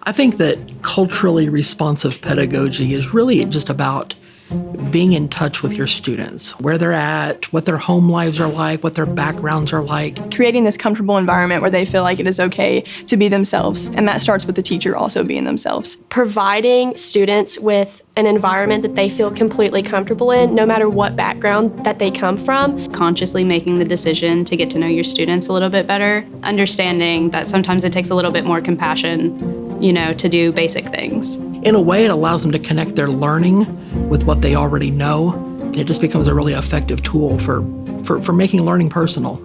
I think that culturally responsive pedagogy is really just about being in touch with your students, where they're at, what their home lives are like, what their backgrounds are like. Creating this comfortable environment where they feel like it is okay to be themselves, and that starts with the teacher also being themselves. Providing students with an environment that they feel completely comfortable in, no matter what background that they come from. Consciously making the decision to get to know your students a little bit better, understanding that sometimes it takes a little bit more compassion, to do basic things. In a way, it allows them to connect their learning with what they already know, and it just becomes a really effective tool for making learning personal.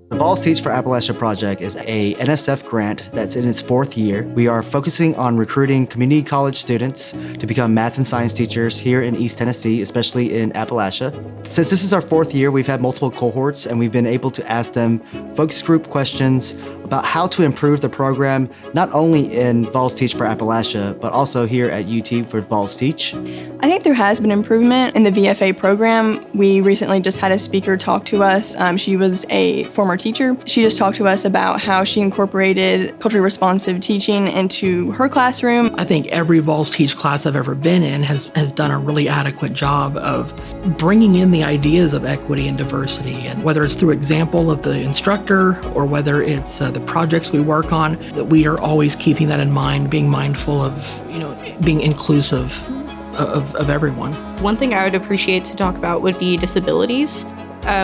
The VolsTeach for Appalachia project is a NSF grant that's in its 4th year. We are focusing on recruiting community college students to become math and science teachers here in East Tennessee, especially in Appalachia. Since this is our 4th year, we've had multiple cohorts, and we've been able to ask them focus group questions about how to improve the program, not only in VolsTeach for Appalachia, but also here at UT for VolsTeach. I think there has been improvement in the VFA program. We recently just had a speaker talk to us. She was a former teacher. She just talked to us about how she incorporated culturally responsive teaching into her classroom. I think every VolsTeach class I've ever been in has done a really adequate job of bringing in the ideas of equity and diversity, and whether it's through example of the instructor or whether it's the projects we work on, that we are always keeping that in mind, being mindful of, being inclusive of everyone. One thing I would appreciate to talk about would be disabilities.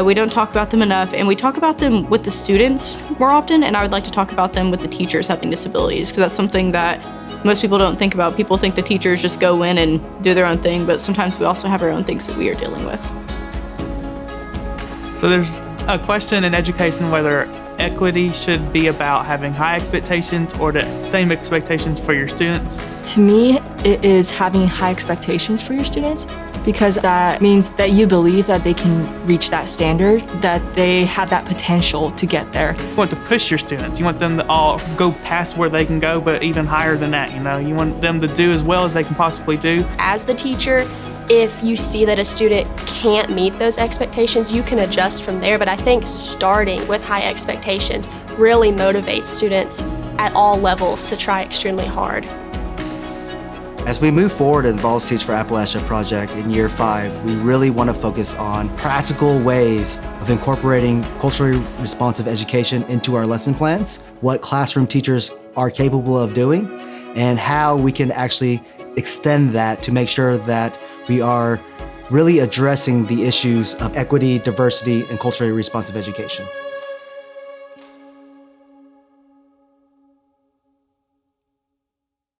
We don't talk about them enough, and we talk about them with the students more often, and I would like to talk about them with the teachers having disabilities, because that's something that most people don't think about. People think the teachers just go in and do their own thing, but sometimes we also have our own things that we are dealing with. So there's a question in education whether equity should be about having high expectations or the same expectations for your students. To me, it is having high expectations for your students, because that means that you believe that they can reach that standard, that they have that potential to get there. You want to push your students. You want them to all go past where they can go, but even higher than that, You want them to do as well as they can possibly do. As the teacher, if you see that a student can't meet those expectations, you can adjust from there. But I think starting with high expectations really motivates students at all levels to try extremely hard. As we move forward in the VolsTeach for Appalachia project in year 5, we really want to focus on practical ways of incorporating culturally responsive education into our lesson plans, what classroom teachers are capable of doing, and how we can actually extend that to make sure that we are really addressing the issues of equity, diversity, and culturally responsive education.